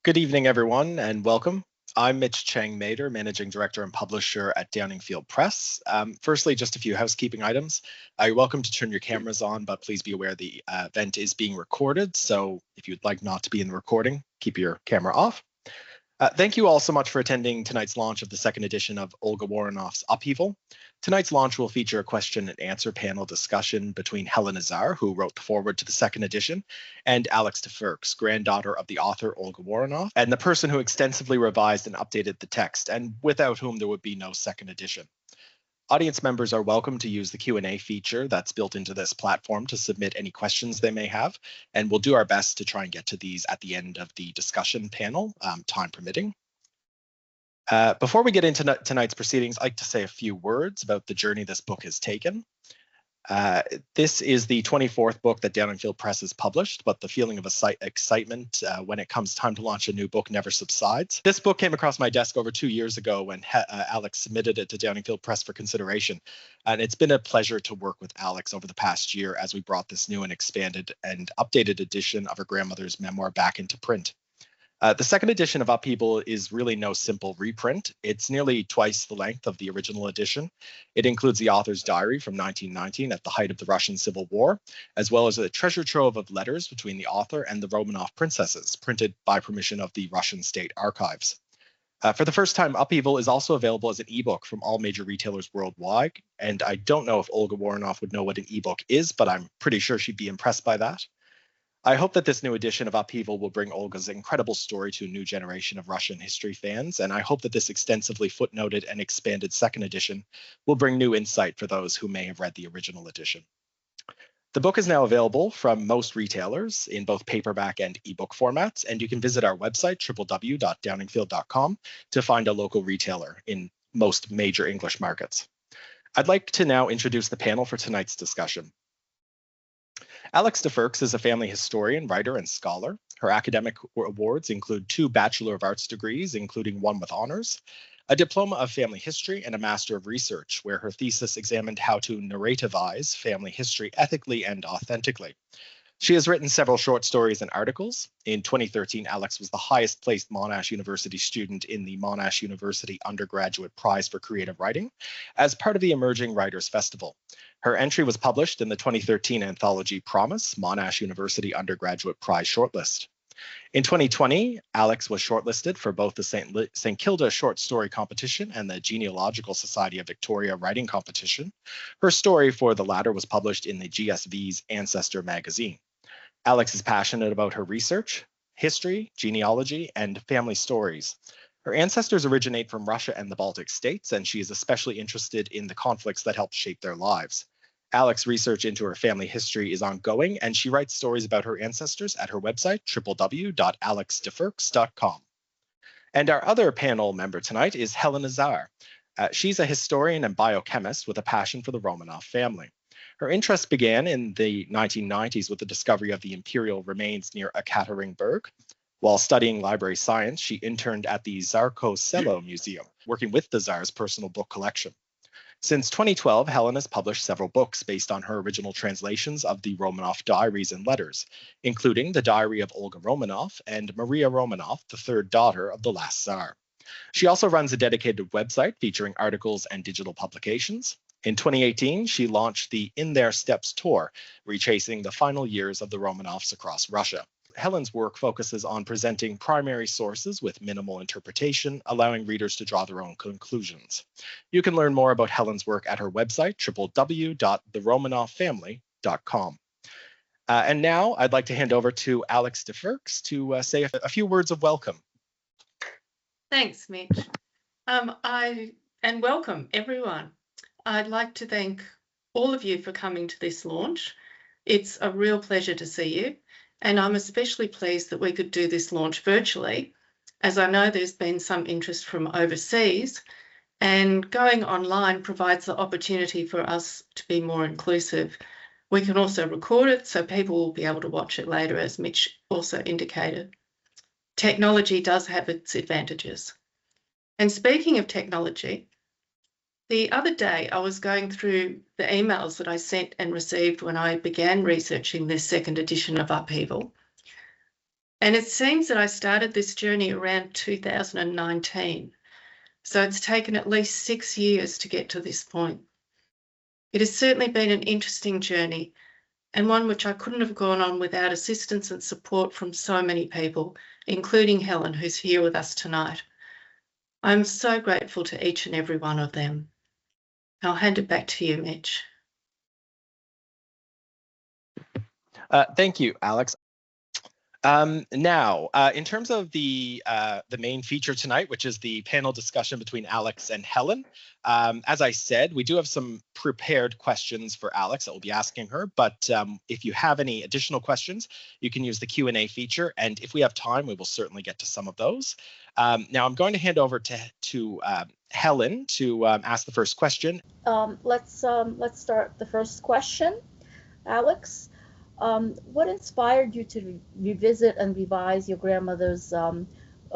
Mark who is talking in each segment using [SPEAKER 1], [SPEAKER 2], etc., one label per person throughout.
[SPEAKER 1] Good evening, everyone, and welcome. I'm Mitch Chang-Mader, Managing Director and Publisher at Downingfield Press. Firstly, just a few housekeeping items. You're welcome to turn your cameras on, but please be aware the event is being recorded. So if you'd like not to be in the recording, keep your camera off. Thank you all so much for attending tonight's launch of the second edition of Olga Woronoff's Upheaval. Tonight's launch will feature a question and answer panel discussion between Helen Azar, who wrote the foreword to the second edition, and Alex de Fircks, granddaughter of the author Olga Woronoff, and the person who extensively revised and updated the text, and without whom there would be no second edition. Audience members are welcome to use the Q&A feature that's built into this platform to submit any questions they may have, and we'll do our best to try and get to these at the end of the discussion panel, time permitting. Before we get into tonight's proceedings, I'd like to say a few words about the journey this book has taken. This is the 24th book that Downingfield Press has published, but the feeling of excitement when it comes time to launch a new book never subsides. This book came across my desk over 2 years ago when Alex submitted it to Downingfield Press for consideration. And it's been a pleasure to work with Alex over the past year as we brought this new and expanded and updated edition of her grandmother's memoir back into print. The second edition of Upheaval is really no simple reprint. It's nearly twice the length of the original edition. It includes the author's diary from 1919 at the height of the Russian Civil War, as well as a treasure trove of letters between the author and the Romanov princesses, printed by permission of the Russian State Archives. For the first time, Upheaval is also available as an ebook from all major retailers worldwide, and I don't know if Olga Woronoff would know what an ebook is, but I'm pretty sure she'd be impressed by that. I hope that this new edition of Upheaval will bring Olga's incredible story to a new generation of Russian history fans, and I hope that this extensively footnoted and expanded second edition will bring new insight for those who may have read the original edition. The book is now available from most retailers in both paperback and ebook formats, and you can visit our website, www.downingfield.com, to find a local retailer in most major English markets. I'd like to now introduce the panel for tonight's discussion. Alex de Fircks is a family historian, writer, and scholar. Her academic awards include 2 Bachelor of Arts degrees, including one with honors, a Diploma of Family History, and a Master of Research, where her thesis examined how to narrativize family history ethically and authentically. She has written several short stories and articles. In 2013, Alex was the highest placed Monash University student in the Monash University Undergraduate Prize for Creative Writing as part of the Emerging Writers Festival. Her entry was published in the 2013 anthology Promise, Monash University Undergraduate Prize shortlist. In 2020, Alex was shortlisted for both the St. Kilda Short Story Competition and the Genealogical Society of Victoria Writing Competition. Her story for the latter was published in the GSV's Ancestor magazine. Alex is passionate about her research, history, genealogy, and family stories. Her ancestors originate from Russia and the Baltic states, and she is especially interested in the conflicts that helped shape their lives. Alex's research into her family history is ongoing, and she writes stories about her ancestors at her website, www.alexdefircks.com. And our other panel member tonight is Helen Azar. She's a historian and biochemist with a passion for the Romanov family. Her interest began in the 1990s with the discovery of the imperial remains near Ekaterinburg. While studying library science, she interned at the Tsarskoye Museum, working with the Tsar's personal book collection. Since 2012, Helen has published several books based on her original translations of the Romanov diaries and letters, including the Diary of Olga Woronoff and Maria Romanov, the third daughter of the last Tsar. She also runs a dedicated website featuring articles and digital publications. In 2018, she launched the In Their Steps tour, retracing the final years of the Romanovs across Russia. Helen's work focuses on presenting primary sources with minimal interpretation, allowing readers to draw their own conclusions. You can learn more about Helen's work at her website, www.theromanovfamily.com. And now I'd like to hand over to Alex de Fircks to say a few words of welcome.
[SPEAKER 2] Thanks, Mitch. And welcome, everyone. I'd like to thank all of you for coming to this launch. It's a real pleasure to see you, and I'm especially pleased that we could do this launch virtually, as I know there's been some interest from overseas, and going online provides the opportunity for us to be more inclusive. We can also record it so people will be able to watch it later, as Mitch also indicated. Technology does have its advantages. And speaking of technology, the other day I was going through the emails that I sent and received when I began researching this second edition of Upheaval. And it seems that I started this journey around 2019. So it's taken at least 6 years to get to this point. It has certainly been an interesting journey, and one which I couldn't have gone on without assistance and support from so many people, including Helen, who's here with us tonight. I'm so grateful to each and every one of them. I'll hand it back to you, Mitch.
[SPEAKER 1] Thank you, Alex. Now, in terms of the main feature tonight, which is the panel discussion between Alex and Helen, as I said, we do have some prepared questions for Alex that we'll be asking her. But if you have any additional questions, you can use the Q&A feature, and if we have time, we will certainly get to some of those. Now, I'm going to hand over to Helen to ask the first question.
[SPEAKER 3] Let's start the first question, Alex. What inspired you to revisit and revise your grandmother's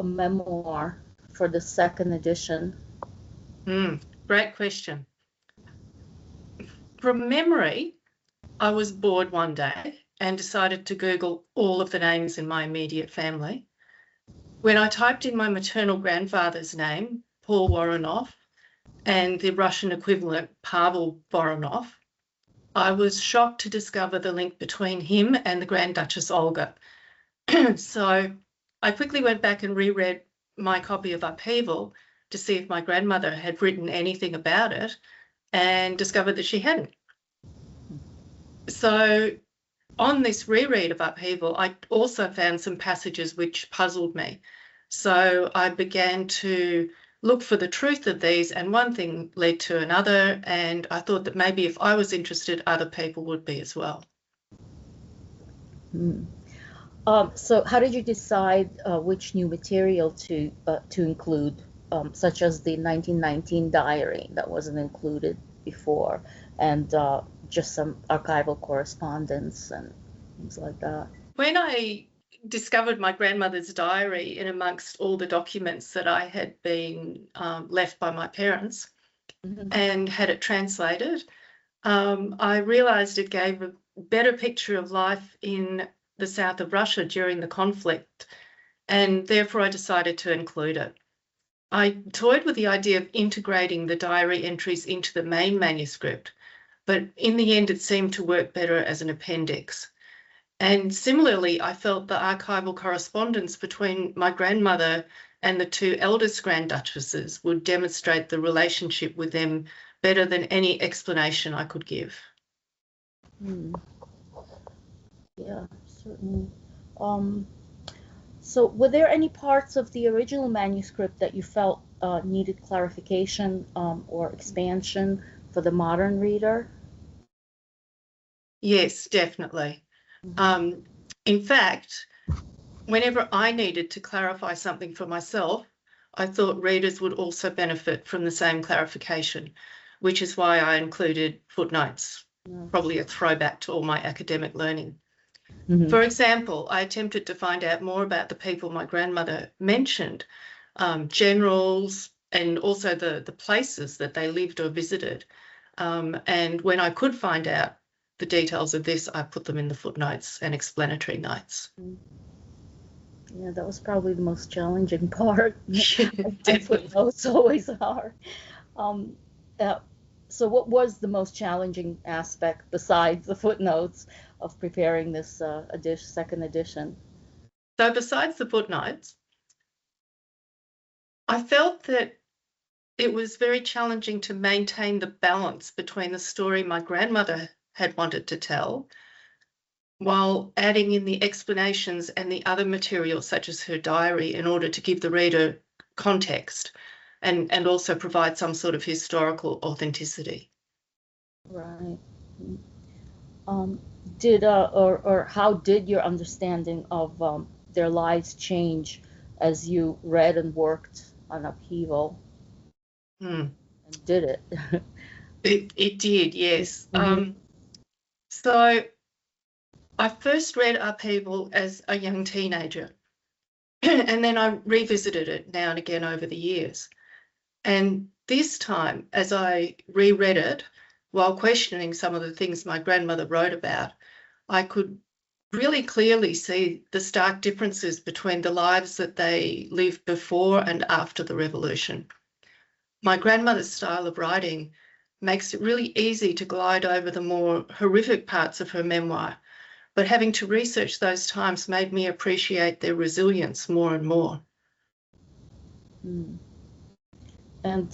[SPEAKER 3] memoir for the second edition?
[SPEAKER 2] Great question. From memory, I was bored one day and decided to Google all of the names in my immediate family. When I typed in my maternal grandfather's name, Paul Woronoff, and the Russian equivalent, Pavel Voronov, I was shocked to discover the link between him and the Grand Duchess Olga. So I quickly went back and reread my copy of Upheaval to see if my grandmother had written anything about it, and discovered that she hadn't. So on this reread of Upheaval, I also found some passages which puzzled me. So I began to look for the truth of these, and one thing led to another, and I thought that maybe if I was interested, other people would be as well.
[SPEAKER 3] So how did you decide which new material to include, such as the 1919 diary that wasn't included before, and just some archival correspondence and things like that?
[SPEAKER 2] When I discovered my grandmother's diary in amongst all the documents that I had been left by my parents, and had it translated, I realised it gave a better picture of life in the south of Russia during the conflict, and therefore I decided to include it. I toyed with the idea of integrating the diary entries into the main manuscript, but in the end it seemed to work better as an appendix. And similarly, I felt the archival correspondence between my grandmother and the two eldest Grand Duchesses would demonstrate the relationship with them better than any explanation I could give.
[SPEAKER 3] Yeah, certainly. So were there any parts of the original manuscript that you felt needed clarification or expansion for the modern reader?
[SPEAKER 2] Yes, definitely. In fact, whenever I needed to clarify something for myself, I thought readers would also benefit from the same clarification, which is why I included footnotes, probably a throwback to all my academic learning. For example, I attempted to find out more about the people my grandmother mentioned, generals, and also the places that they lived or visited. And when I could find out the details of this, I put them in the footnotes and explanatory notes.
[SPEAKER 3] Yeah, that was probably the most challenging part.
[SPEAKER 2] Definitely.
[SPEAKER 3] Footnotes always are. So what was the most challenging aspect besides the footnotes of preparing this second edition?
[SPEAKER 2] So besides the footnotes, I felt that it was very challenging to maintain the balance between the story my grandmother had wanted to tell, while adding in the explanations and the other material such as her diary in order to give the reader context and also provide some sort of historical authenticity.
[SPEAKER 3] Right. How did your understanding of their lives change as you read and worked on Upheaval? And did it?
[SPEAKER 2] It did, yes. So I first read Upheaval as a young teenager, and then I revisited it now and again over the years. And this time, as I reread it, while questioning some of the things my grandmother wrote about, I could really clearly see the stark differences between the lives that they lived before and after the revolution. My grandmother's style of writing makes it really easy to glide over the more horrific parts of her memoir, but having to research those times made me appreciate their resilience more and more.
[SPEAKER 3] Mm. And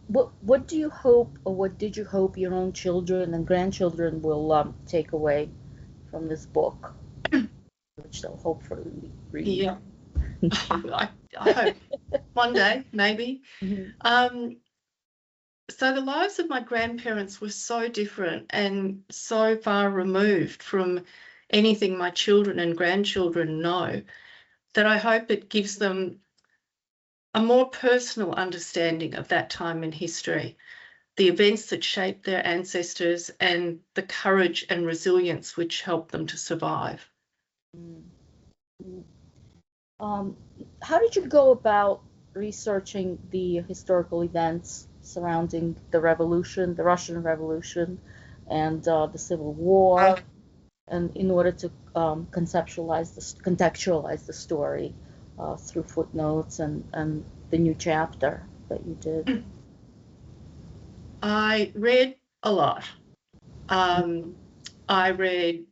[SPEAKER 3] what do you hope, or what did you hope your own children and grandchildren will take away from this book, which they'll hopefully read?
[SPEAKER 2] Yeah, I hope one day, maybe.
[SPEAKER 3] Mm-hmm.
[SPEAKER 2] So the lives of my grandparents were so different and so far removed from anything my children and grandchildren know that I hope it gives them a more personal understanding of that time in history, the events that shaped their ancestors and the courage and resilience which helped them to survive.
[SPEAKER 3] How did you go about researching the historical events surrounding the revolution, the Russian Revolution, and the Civil War, and in order to contextualize the story through footnotes and the new chapter that you did?
[SPEAKER 2] I read a lot. I read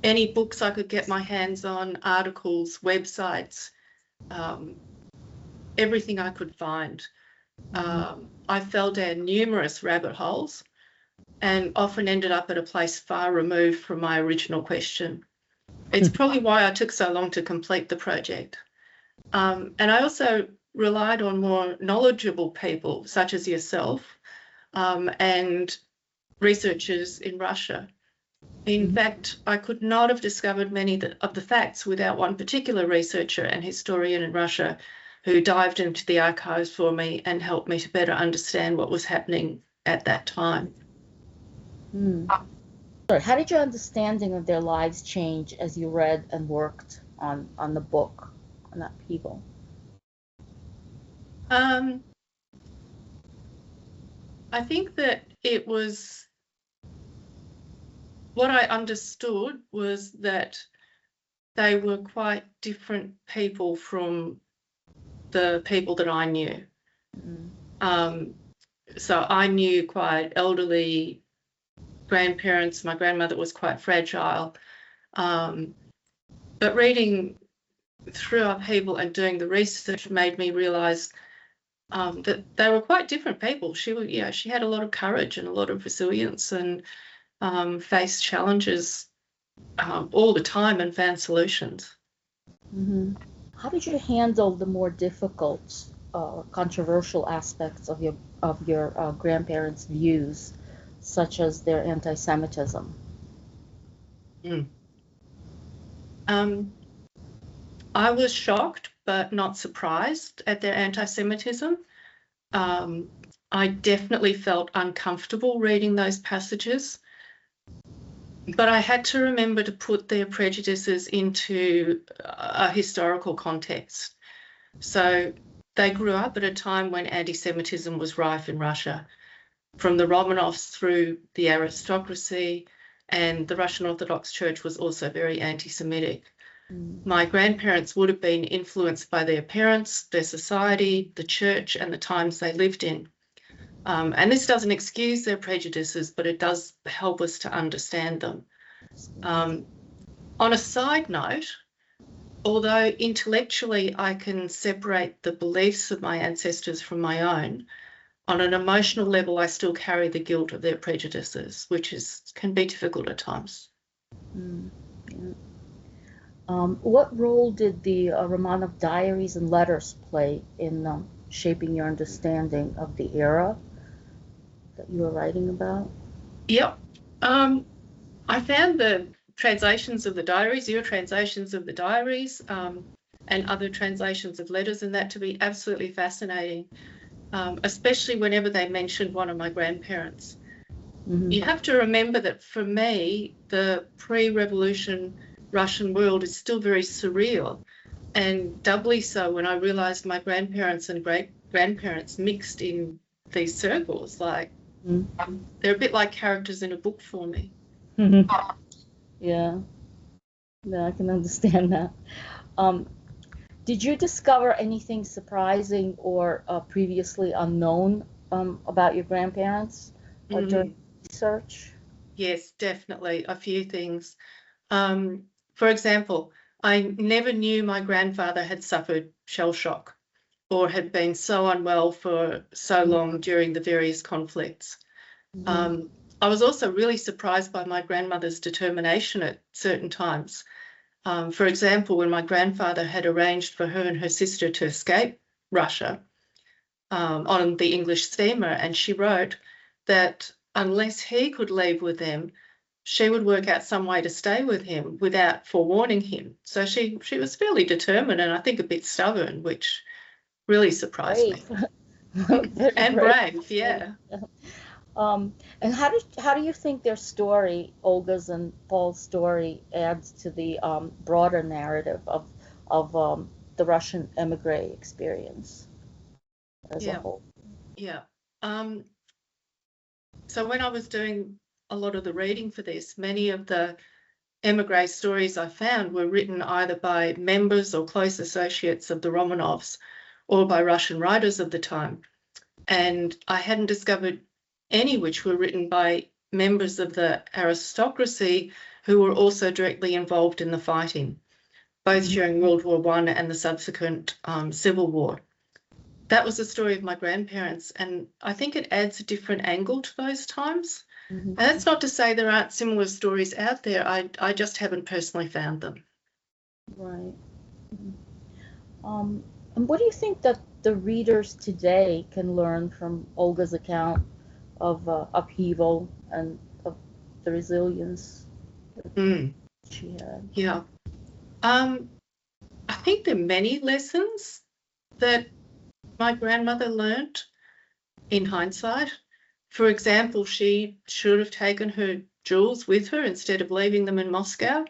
[SPEAKER 2] any books I could get my hands on, articles, websites, everything I could find. I fell down numerous rabbit holes and often ended up at a place far removed from my original question. It's probably why I took so long to complete the project. And I also relied on more knowledgeable people, such as yourself, and researchers in Russia. In fact, I could not have discovered many of the facts without one particular researcher and historian in Russia who dived into the archives for me and helped me to better understand what was happening at that time.
[SPEAKER 3] So how did your understanding of their lives change as you read and worked on the book, on Upheaval?
[SPEAKER 2] I think that it was, what I understood was that they were quite different people from the people that I knew. So I knew quite elderly grandparents. My grandmother was quite fragile. But reading through Upheaval and doing the research made me realise that they were quite different people. She had a lot of courage and a lot of resilience and faced challenges all the time and found solutions.
[SPEAKER 3] How did you handle the more difficult, controversial aspects of your grandparents' views, such as their anti-Semitism?
[SPEAKER 2] I was shocked but not surprised at their anti-Semitism. I definitely felt uncomfortable reading those passages, but I had to remember to put their prejudices into a historical context. So they grew up at a time when anti-Semitism was rife in Russia, from the Romanovs through the aristocracy, and the Russian Orthodox Church was also very anti-Semitic. My grandparents would have been influenced by their parents, their society, the church, and the times they lived in. And this doesn't excuse their prejudices, but it does help us to understand them. On a side note, although intellectually I can separate the beliefs of my ancestors from my own, on an emotional level I still carry the guilt of their prejudices, which can be difficult at times.
[SPEAKER 3] What role did the Romanov diaries and letters play in shaping your understanding of the era that you were writing about?
[SPEAKER 2] Yep. I found the translations of the diaries, your translations of the diaries, and other translations of letters and that to be absolutely fascinating, especially whenever they mentioned one of my grandparents. You have to remember that for me, the pre-revolution Russian world is still very surreal, and doubly so when I realised my grandparents and great-grandparents mixed in these circles. They're a bit like characters in a book for me.
[SPEAKER 3] Yeah. No, I can understand that. Um, did you discover anything surprising or previously unknown about your grandparents during
[SPEAKER 2] Mm,
[SPEAKER 3] research?
[SPEAKER 2] yes, definitely. A few things. For example, I never knew my grandfather had suffered shell shock or had been so unwell for so long during the various conflicts.
[SPEAKER 3] Mm-hmm.
[SPEAKER 2] Um, I was also really surprised by my grandmother's determination at certain times. For example, when my grandfather had arranged for her and her sister to escape Russia on the English steamer, and she wrote that unless he could leave with them, she would work out some way to stay with him without forewarning him. So she was fairly determined and I think a bit stubborn, which really surprised me.
[SPEAKER 3] Brave. Very
[SPEAKER 2] And
[SPEAKER 3] brave.
[SPEAKER 2] brave, yeah.
[SPEAKER 3] And how do you think their story, Olga's and Paul's story, adds to the broader narrative of the Russian emigre experience as a
[SPEAKER 2] Yeah,
[SPEAKER 3] whole?
[SPEAKER 2] yeah. Um, so when I was doing a lot of the reading for this, many of the emigre stories I found were written either by members or close associates of the Romanovs or by Russian writers of the time. And I hadn't discovered any which were written by members of the aristocracy who were also directly involved in the fighting, both
[SPEAKER 3] Mhm.
[SPEAKER 2] during World War I and the subsequent Civil War. That was the story of my grandparents, and I think it adds a different angle to those times.
[SPEAKER 3] Mhm.
[SPEAKER 2] And that's not to say there aren't similar stories out there. I just haven't personally found them.
[SPEAKER 3] Right. Mhm. And what do you think that the readers today can learn from Olga's account of upheaval and of the resilience
[SPEAKER 2] Mm,
[SPEAKER 3] she had?
[SPEAKER 2] yeah. I think there are many lessons that my grandmother learnt in hindsight. For example, she should have taken her jewels with her instead of leaving them in Moscow.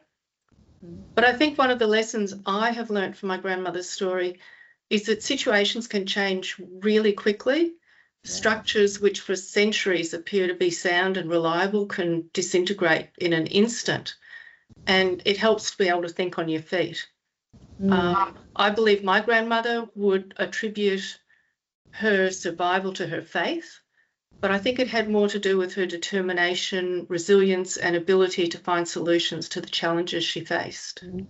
[SPEAKER 3] Mm.
[SPEAKER 2] But I think one of the lessons I have learnt from my grandmother's story is that situations can change really quickly.
[SPEAKER 3] Yeah.
[SPEAKER 2] Structures which for centuries appear to be sound and reliable can disintegrate in an instant. And it helps to be able to think on your feet.
[SPEAKER 3] Mm.
[SPEAKER 2] I believe my grandmother would attribute her survival to her faith, but I think it had more to do with her determination, resilience, and ability to find solutions to the challenges she faced.
[SPEAKER 3] Mhm.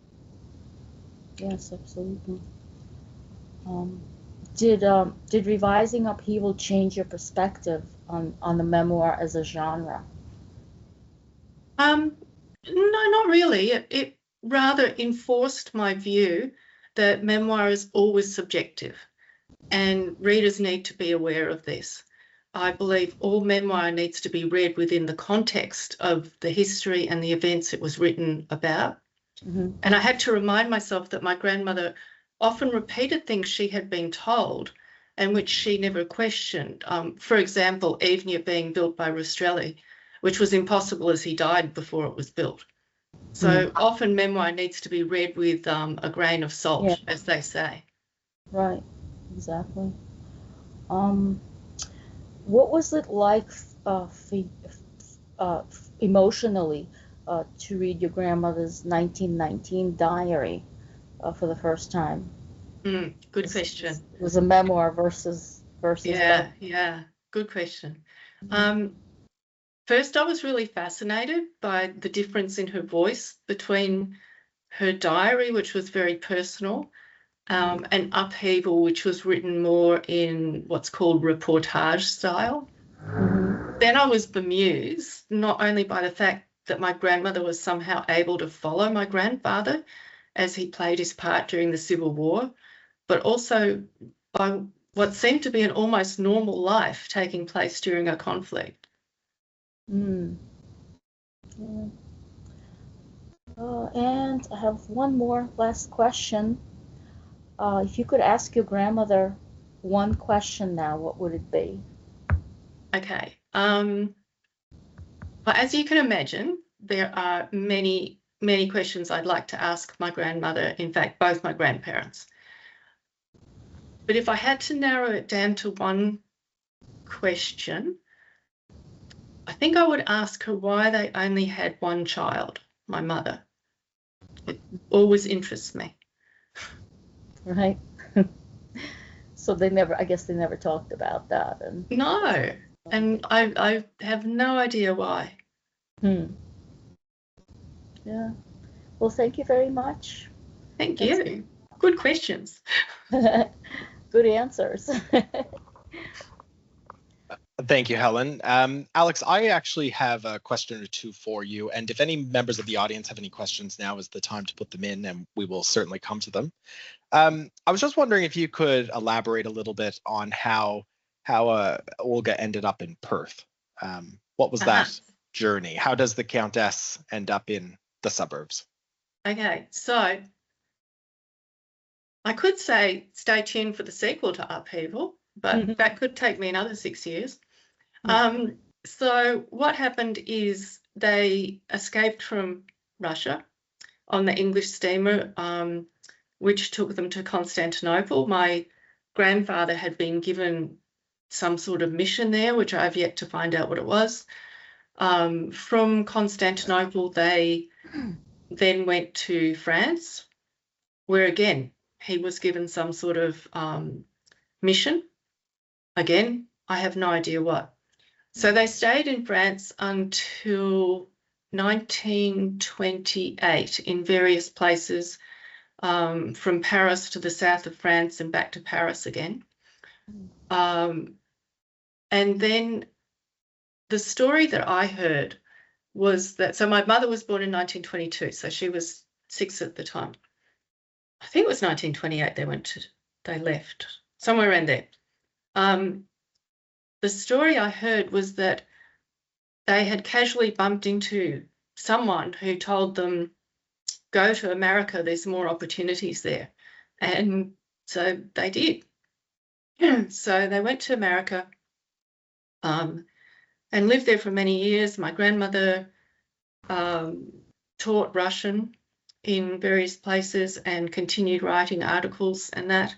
[SPEAKER 3] Yes, absolutely. Um, did revising Upheaval change your perspective on the memoir as a genre?
[SPEAKER 2] No, not really. It rather enforced my view that memoir is always subjective, and readers need to be aware of this. I believe all memoir needs to be read within the context of the history and the events it was written about.
[SPEAKER 3] Hmm.
[SPEAKER 2] And I had to remind myself that my grandmother often repeated things she had been told and which she never questioned. For example, Evnia being built by Rastrelli, which was impossible as he died before it was built.
[SPEAKER 3] Mm.
[SPEAKER 2] So often memoir needs to be read with a grain of
[SPEAKER 3] Yeah,
[SPEAKER 2] salt, as they say.
[SPEAKER 3] right, exactly. Um, what was it like uh, emotionally to read your grandmother's 1919 diary for the first time?
[SPEAKER 2] Good
[SPEAKER 3] This
[SPEAKER 2] question.
[SPEAKER 3] was a memoir versus that.
[SPEAKER 2] Yeah, good question.
[SPEAKER 3] Mhm.
[SPEAKER 2] Um, First, I was really fascinated by the difference in her voice between her diary, which was very personal, and Upheaval, which was written more in what's called reportage style.
[SPEAKER 3] Mhm.
[SPEAKER 2] Then I was bemused, not only by the fact that my grandmother was somehow able to follow my grandfather as he played his part during the Civil War, but also by what seemed to be an almost normal life taking place during a conflict.
[SPEAKER 3] Mm. Yeah. And I have one more last question. If you could ask your grandmother one question now, what would it be?
[SPEAKER 2] Okay. Well, as you can imagine, there are many, many questions I'd like to ask my grandmother, in fact, both my grandparents. But if I had to narrow it down to one question, I think I would ask her why they only had one child. my mother. It always interests me.
[SPEAKER 3] Right. So I guess they never talked about that. And
[SPEAKER 2] No, and I have no idea why.
[SPEAKER 3] yeah. Well, thank you very much.
[SPEAKER 2] Thank you. Good questions.
[SPEAKER 3] Good answers.
[SPEAKER 1] Thank you, Helen. Alex, I actually have a question or two for you. And if any members of the audience have any questions, now is the time to put them in, and we will certainly come to them. I was just wondering if you could elaborate a little bit on how Olga ended up in Perth. What was that journey? How does the Countess end up in the suburbs?
[SPEAKER 2] Okay, so I could say stay tuned for the sequel to Upheaval, but that could take me another 6 years. So what happened is they escaped from Russia on the English steamer, which took them to Constantinople. My grandfather had been given some sort of mission there, which I've yet to find out what it was. From Constantinople, they then went to France, where again, he was given some sort of mission. Again, I have no idea what. So they stayed in France until 1928 in various places, from Paris to the south of France and back to Paris again. And then the story that I heard was that, so my mother was born in 1922, so she was 6 at the time. I think it was 1928 they left, somewhere around there. The story I heard was that they had casually bumped into someone who told them, go to America, there's more opportunities there. And so they did. So they went to America and lived there for many years. My grandmother taught Russian in various places and continued writing articles and that.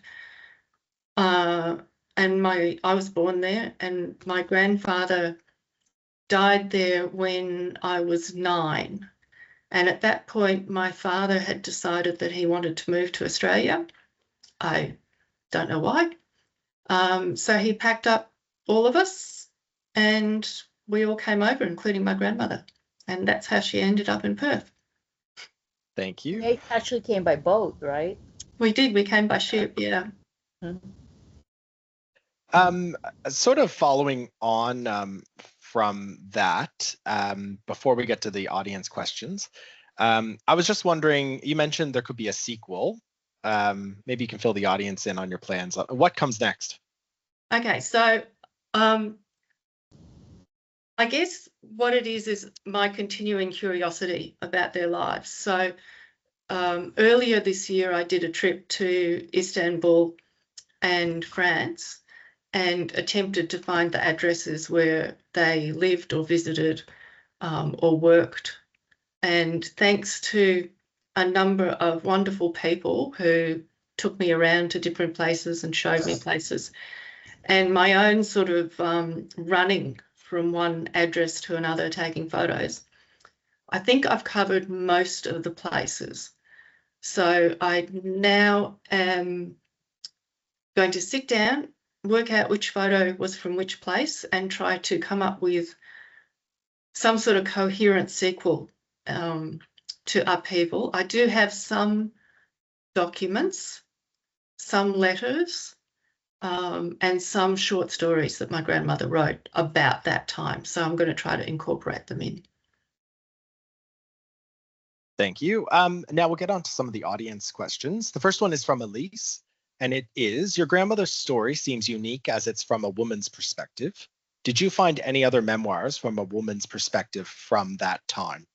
[SPEAKER 2] And I was born there, and my grandfather died there when I was 9. And at that point, my father had decided that he wanted to move to Australia. I don't know why. So he packed up all of us and we all came over, including my grandmother. And that's how she ended up in Perth.
[SPEAKER 1] Thank you.
[SPEAKER 3] They actually came by boat, right?
[SPEAKER 2] We did. We came by ship, yeah.
[SPEAKER 1] Sort of following on from that, before we get to the audience questions, I was just wondering, you mentioned there could be a sequel. Maybe you can fill the audience in on your plans. What comes next? Okay,
[SPEAKER 2] so I guess what it is my continuing curiosity about their lives. So earlier this year, I did a trip to Istanbul and France and attempted to find the addresses where they lived or visited or worked. And thanks to a number of wonderful people who took me around to different places and showed me places, and my own sort of running from one address to another, taking photos, I think I've covered most of the places. So I now am going to sit down, work out which photo was from which place, and try to come up with some sort of coherent sequel to Upheaval. I do have some documents, some letters, and some short stories that my grandmother wrote about that time. So I'm going to try to incorporate them in.
[SPEAKER 1] Thank you. Now we'll get on to some of the audience questions. The first one is from Elise, and it is, your grandmother's story seems unique as it's from a woman's perspective. Did you find any other memoirs from a woman's perspective from that time?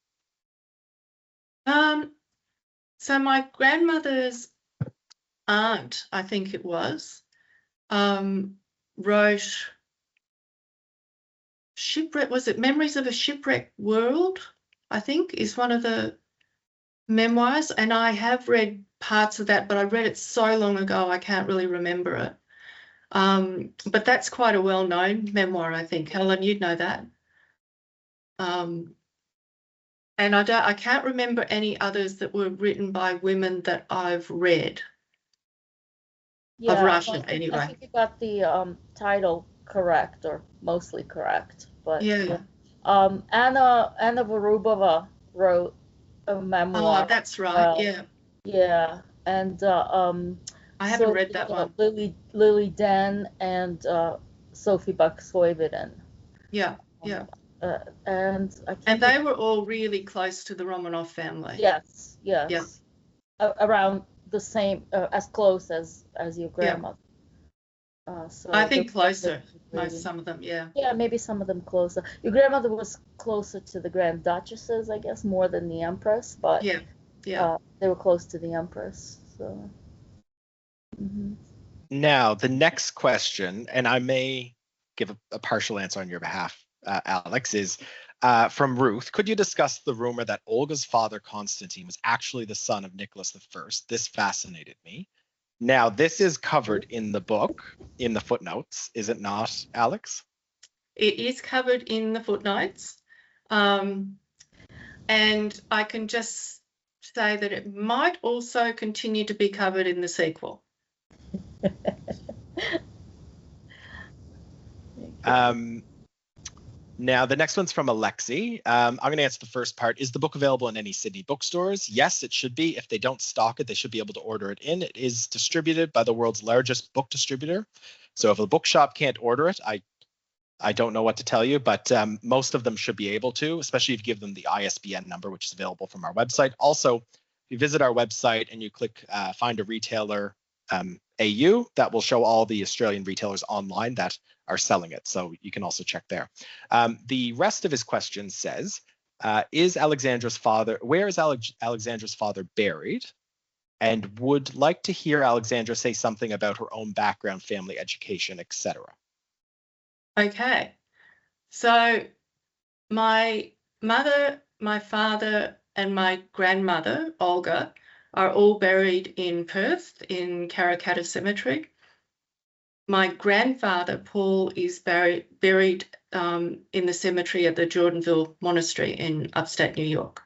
[SPEAKER 2] So my grandmother's aunt, I think it was, wrote Shipwreck, was it Memories of a Shipwrecked World, I think, is one of the memoirs. And I have read parts of that, but I read it so long ago, I can't really remember it. But that's quite a well-known memoir, I think. Helen, you'd know that. And I can't remember any others that were written by women that I've read.
[SPEAKER 3] Yeah,
[SPEAKER 2] Of Russian,
[SPEAKER 3] I
[SPEAKER 2] anyway.
[SPEAKER 3] think you got the title correct, or mostly correct. But
[SPEAKER 2] Yeah.
[SPEAKER 3] Anna Vorobova wrote a
[SPEAKER 2] Oh,
[SPEAKER 3] memoir.
[SPEAKER 2] that's right. Yeah.
[SPEAKER 3] Yeah, and
[SPEAKER 2] I haven't
[SPEAKER 3] so
[SPEAKER 2] read
[SPEAKER 3] did,
[SPEAKER 2] that one.
[SPEAKER 3] Lily Den and Sophie Buck-Soiveden.
[SPEAKER 2] Yeah. Yeah.
[SPEAKER 3] And I can't
[SPEAKER 2] And they were all really close to the Romanov family.
[SPEAKER 3] Yes,
[SPEAKER 2] Yeah.
[SPEAKER 3] yes. Around the same, as close as your grandmother. So
[SPEAKER 2] I think closer,
[SPEAKER 3] maybe.
[SPEAKER 2] some of them, yeah.
[SPEAKER 3] Yeah, maybe some of them closer. Your grandmother was closer to the Grand Duchesses, I guess, more than the Empress, but
[SPEAKER 2] Yeah. Yeah.
[SPEAKER 3] they were close to the Empress. So. Mhm.
[SPEAKER 1] Now, the next question, and I may give a partial answer on your behalf, Alex, is from Ruth. Could you discuss the rumor that Olga's father, Constantine, was actually the son of Nicholas I? This fascinated me. Now, this is covered in the book, in the footnotes, is it not, Alex?
[SPEAKER 2] It is covered in the footnotes. And I can just say that it might also continue to be covered in the sequel.
[SPEAKER 1] Now, the next one's from Alexi. I'm going to answer the first part. Is the book available in any Sydney bookstores? Yes, it should be. If they don't stock it, they should be able to order it in. It is distributed by the world's largest book distributor. So if a bookshop can't order it, I don't know what to tell you, but most of them should be able to, especially if you give them the ISBN number, which is available from our website. Also, if you visit our website and you click find a retailer AU, that will show all the Australian retailers online that are selling it. So you can also check there. The rest of his question says, where is Alexandra's father buried? And would like to hear Alexandra say something about her own background, family, education, etc.
[SPEAKER 2] Okay. So my mother, my father, and my grandmother, Olga, are all buried in Perth in Karrakatta Cemetery. My grandfather, Paul, is buried in the cemetery at the Jordanville Monastery in upstate New York.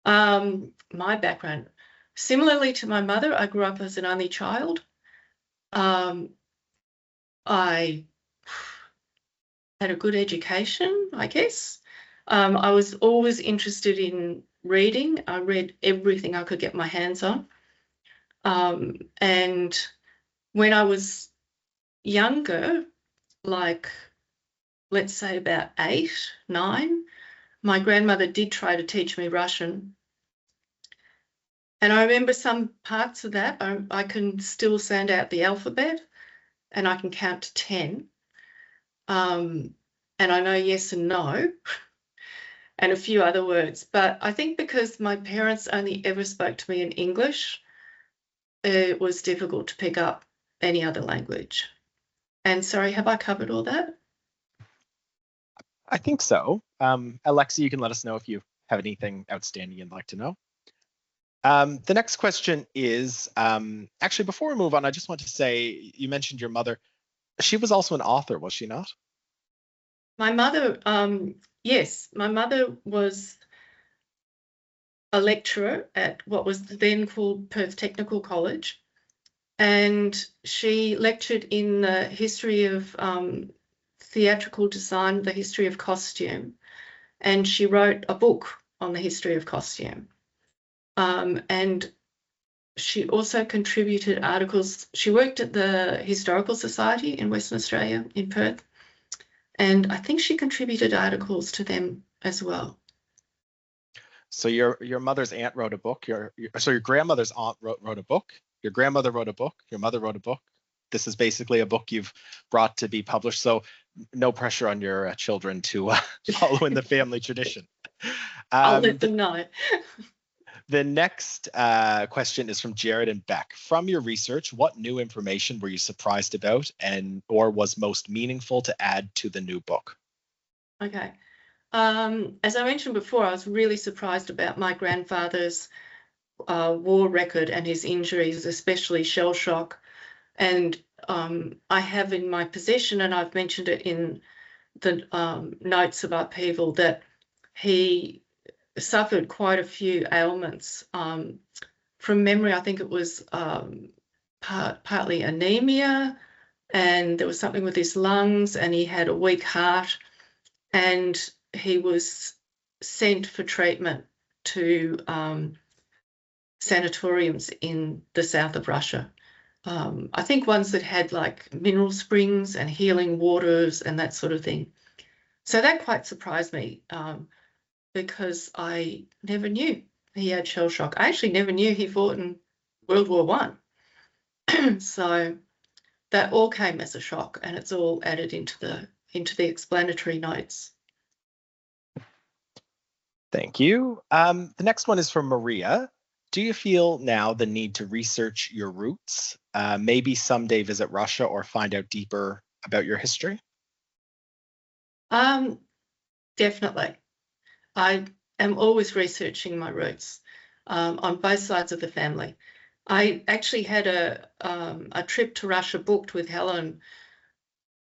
[SPEAKER 2] My background, similarly to my mother, I grew up as an only child. I had a good education, I guess. I was always interested in reading. I read everything I could get my hands on. And when I was younger, like let's say about 8, 9, my grandmother did try to teach me Russian. And I remember some parts of that. I can still sound out the alphabet and I can count to 10. And I know yes and no and a few other words. But I think because my parents only ever spoke to me in English, it was difficult to pick up any other language. And sorry, have I covered all that?
[SPEAKER 1] I think so. Alexa, you can let us know if you have anything outstanding you'd like to know. The next question is, actually, before we move on, I just want to say, you mentioned your mother. She was also an author, was she not?
[SPEAKER 2] My mother, yes, my mother was a lecturer at what was then called Perth Technical College. And she lectured in the history of theatrical design, the history of costume. And she wrote a book on the history of costume. And she also contributed articles. She worked at the Historical Society in Western Australia in Perth. And I think she contributed articles to them as well.
[SPEAKER 1] So your mother's aunt wrote a book. So your grandmother's aunt wrote a book. Your grandmother wrote a book. Your mother wrote a book. This is basically a book you've brought to be published. So no pressure on your children to follow in the family tradition.
[SPEAKER 2] I'll let them know.
[SPEAKER 1] The next question is from Jared and Beck. From your research, what new information were you surprised about or was most meaningful to add to the new book?
[SPEAKER 2] Okay. As I mentioned before, I was really surprised about my grandfather's war record and his injuries, especially shell shock. And I have in my possession, and I've mentioned it in the notes of Upheaval, that he suffered quite a few ailments. From memory, I think it was partly anemia, and there was something with his lungs, and he had a weak heart, and he was sent for treatment to sanatoriums in the south of Russia. I think ones that had like mineral springs and healing waters and that sort of thing. So that quite surprised me because I never knew he had shell shock. I actually never knew he fought in World War I. So that all came as a shock, and it's all added into the explanatory notes.
[SPEAKER 1] Thank you. The next one is from Maria. Do you feel now the need to research your roots, maybe someday visit Russia or find out deeper about your history?
[SPEAKER 2] Definitely. I am always researching my roots on both sides of the family. I actually had a trip to Russia booked with Helen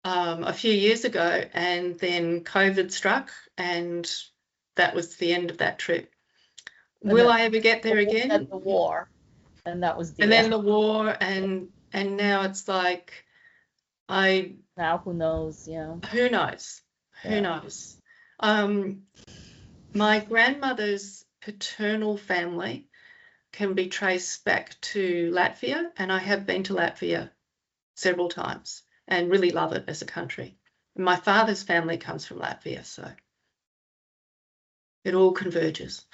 [SPEAKER 2] a few years ago, and then COVID struck, and that was the end of that trip. Will I ever get there again?
[SPEAKER 3] And the war, and that was the
[SPEAKER 2] and
[SPEAKER 3] end.
[SPEAKER 2] then the war, and now it's like
[SPEAKER 3] now who knows? Yeah.
[SPEAKER 2] Who knows?
[SPEAKER 3] Yeah.
[SPEAKER 2] Who knows? My grandmother's paternal family can be traced back to Latvia, and I have been to Latvia several times and really love it as a country. And my father's family comes from Latvia, so it all converges.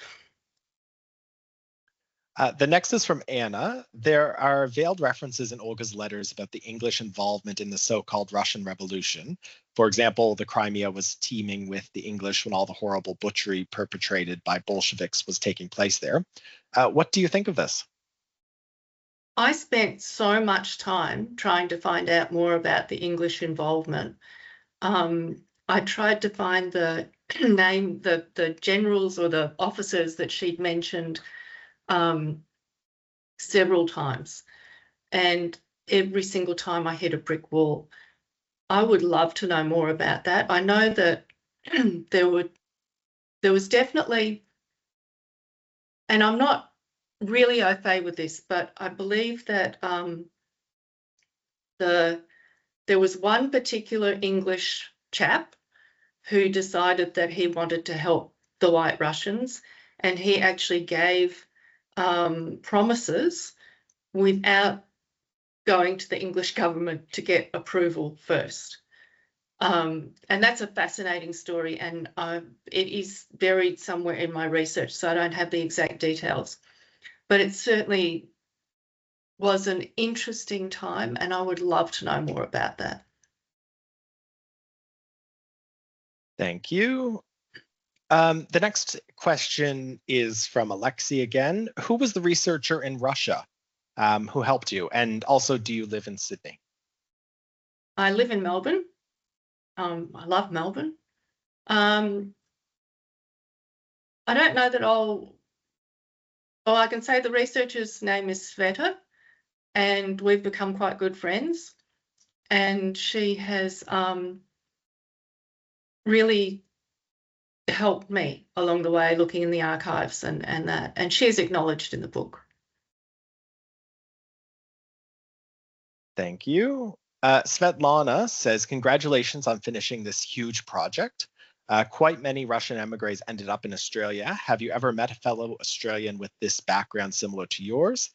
[SPEAKER 1] The next is from Anna. There are veiled references in Olga's letters about the English involvement in the so-called Russian Revolution. For example, the Crimea was teeming with the English when all the horrible butchery perpetrated by Bolsheviks was taking place there. What do you think of this?
[SPEAKER 2] I spent so much time trying to find out more about the English involvement. I tried to find the name, the generals or the officers that she'd mentioned several times, and every single time I hit a brick wall. I would love to know more about that. I know that there was definitely, and I'm not really au fait with this, but I believe that there was one particular English chap who decided that he wanted to help the White Russians, and he actually gave promises without going to the English government to get approval first. And that's a fascinating story, and it is buried somewhere in my research, so I don't have the exact details. But it certainly was an interesting time, and I would love to know more about that.
[SPEAKER 1] Thank you. The next question is from Alexi again. Who was the researcher in Russia who helped you? And also, do you live in Sydney?
[SPEAKER 2] I live in Melbourne. I love Melbourne. I don't know that I can say the researcher's name is Sveta, and we've become quite good friends. And she has really helped me along the way, looking in the archives and that. And she is acknowledged in the book.
[SPEAKER 1] Thank you. Svetlana says, congratulations on finishing this huge project. Quite many Russian emigres ended up in Australia. Have you ever met a fellow Australian with this background similar to yours,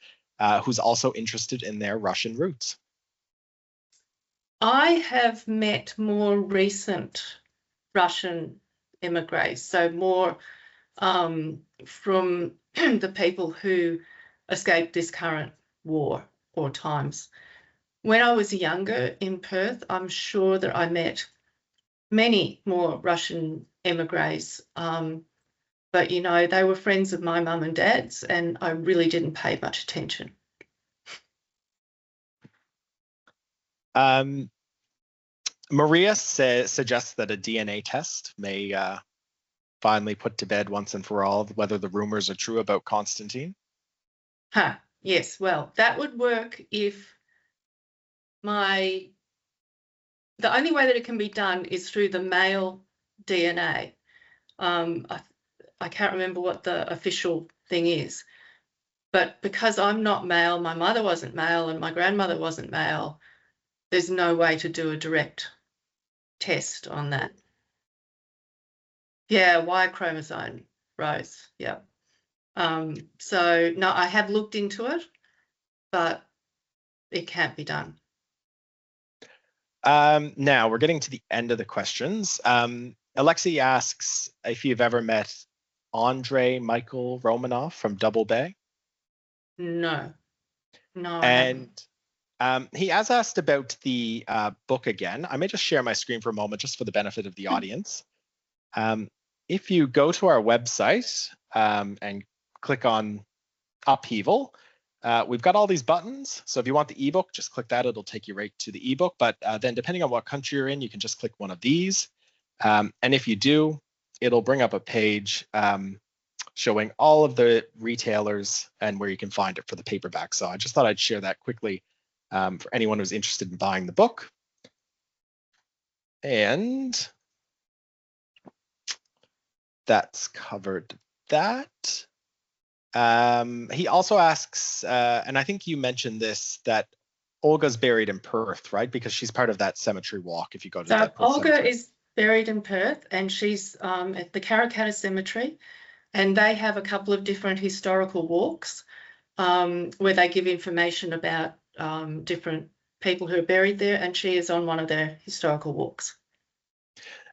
[SPEAKER 1] who's also interested in their Russian roots?
[SPEAKER 2] I have met more recent Russian emigres, so more from the people who escaped this current war or times. When I was younger in Perth, I'm sure that I met many more Russian emigres, but you know, they were friends of my mum and dad's, and I really didn't pay much attention.
[SPEAKER 1] Maria suggests that a DNA test may finally put to bed once and for all whether the rumors are true about Constantine.
[SPEAKER 2] Yes, well, that would work if the only way that it can be done is through the male DNA. I can't remember what the official thing is, but because I'm not male, my mother wasn't male and my grandmother wasn't male, there's no way to do a direct test on that. Yeah, Y chromosome, Rose, yeah. So no, I have looked into it, but it can't be done.
[SPEAKER 1] Now we're getting to the end of the questions. Alexei asks if you've ever met Andre Michael Romanov from Double Bay.
[SPEAKER 2] No, I haven't.
[SPEAKER 1] And he has asked about the book again. I may just share my screen for a moment just for the benefit of the audience. If you go to our website and click on Upheaval, we've got all these buttons. So if you want the ebook, just click that. It'll take you right to the ebook. But then depending on what country you're in, you can just click one of these. And if you do, it'll bring up a page showing all of the retailers and where you can find it for the paperback. So I just thought I'd share that quickly for anyone who's interested in buying the book. And that's covered that. He also asks, and I think you mentioned this, that Olga's buried in Perth, right? Because she's part of that cemetery walk. If you go to that Perth
[SPEAKER 2] Olga
[SPEAKER 1] cemetery.
[SPEAKER 2] is buried in Perth, and she's at the Karrakatta Cemetery, and they have a couple of different historical walks where they give information about different people who are buried there, and she is on one of their historical walks.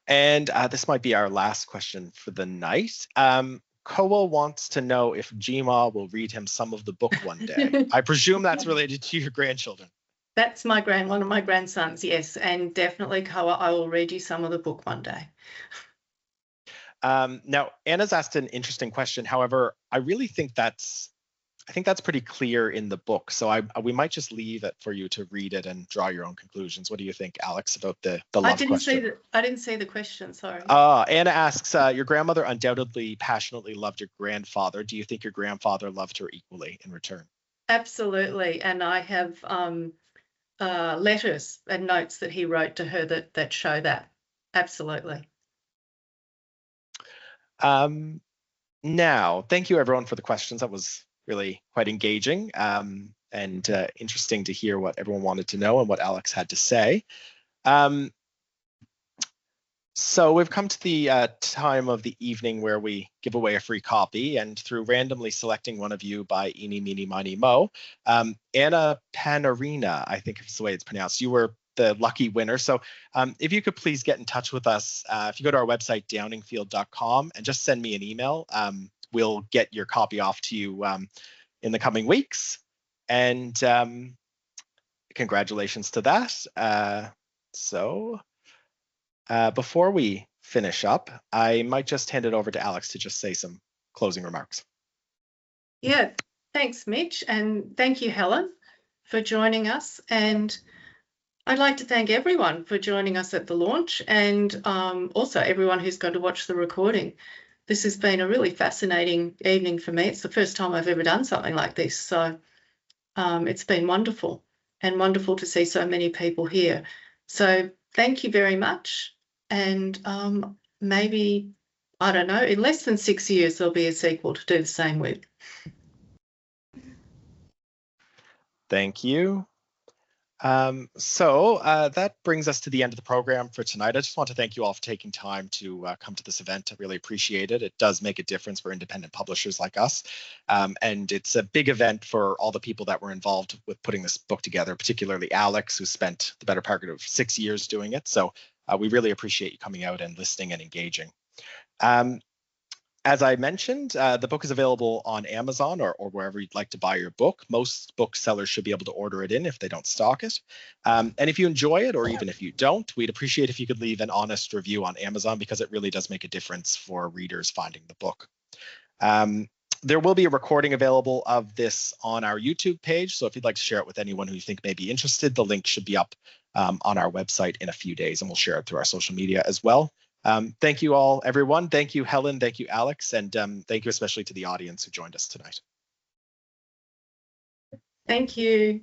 [SPEAKER 1] And this might be our last question for the night. Koa wants to know if Jima will read him some of the book one day. I presume that's related to your grandchildren.
[SPEAKER 2] That's one of my grandsons, yes, and definitely, Koa, I will read you some of the book one day.
[SPEAKER 1] Now, Anna's asked an interesting question. However, I really think that's pretty clear in the book. So we might just leave it for you to read it and draw your own conclusions. What do you think, Alex, about the love question?
[SPEAKER 2] I didn't see the question, sorry.
[SPEAKER 1] Anna asks, your grandmother undoubtedly passionately loved your grandfather. Do you think your grandfather loved her equally in return?
[SPEAKER 2] Absolutely. And I have letters and notes that he wrote to her that show that. Absolutely.
[SPEAKER 1] Now, thank you everyone for the questions. That was really quite engaging and interesting to hear what everyone wanted to know and what Alex had to say. So we've come to the time of the evening where we give away a free copy, and through randomly selecting one of you by Eeny, Meeny, Miny, Mo, Anna Panarina, I think is the way it's pronounced, you were the lucky winner. So if you could please get in touch with us, if you go to our website, downingfield.com, and just send me an email, we'll get your copy off to you in the coming weeks. And congratulations to that. Before we finish up, I might just hand it over to Alex to just say some closing remarks.
[SPEAKER 2] Yeah, thanks, Mitch. And thank you, Helen, for joining us. And I'd like to thank everyone for joining us at the launch, and also everyone who's going to watch the recording. This has been a really fascinating evening for me. It's the first time I've ever done something like this. So it's been wonderful, and wonderful to see so many people here. So thank you very much. And maybe, I don't know, in less than 6 years, there'll be a sequel to do the same with.
[SPEAKER 1] Thank you. That brings us to the end of the program for tonight. I just want to thank you all for taking time to come to this event. I really appreciate it. It does make a difference for independent publishers like us. And it's a big event for all the people that were involved with putting this book together, particularly Alex, who spent the better part of 6 years doing it. So we really appreciate you coming out and listening and engaging. As I mentioned, the book is available on Amazon or wherever you'd like to buy your book. Most booksellers should be able to order it in if they don't stock it. And if you enjoy it, or even if you don't, we'd appreciate if you could leave an honest review on Amazon, because it really does make a difference for readers finding the book. There will be a recording available of this on our YouTube page. So if you'd like to share it with anyone who you think may be interested, the link should be up on our website in a few days, and we'll share it through our social media as well. Thank you all, everyone. Thank you, Helen. Thank you, Alex. And thank you especially to the audience who joined us tonight.
[SPEAKER 2] Thank you.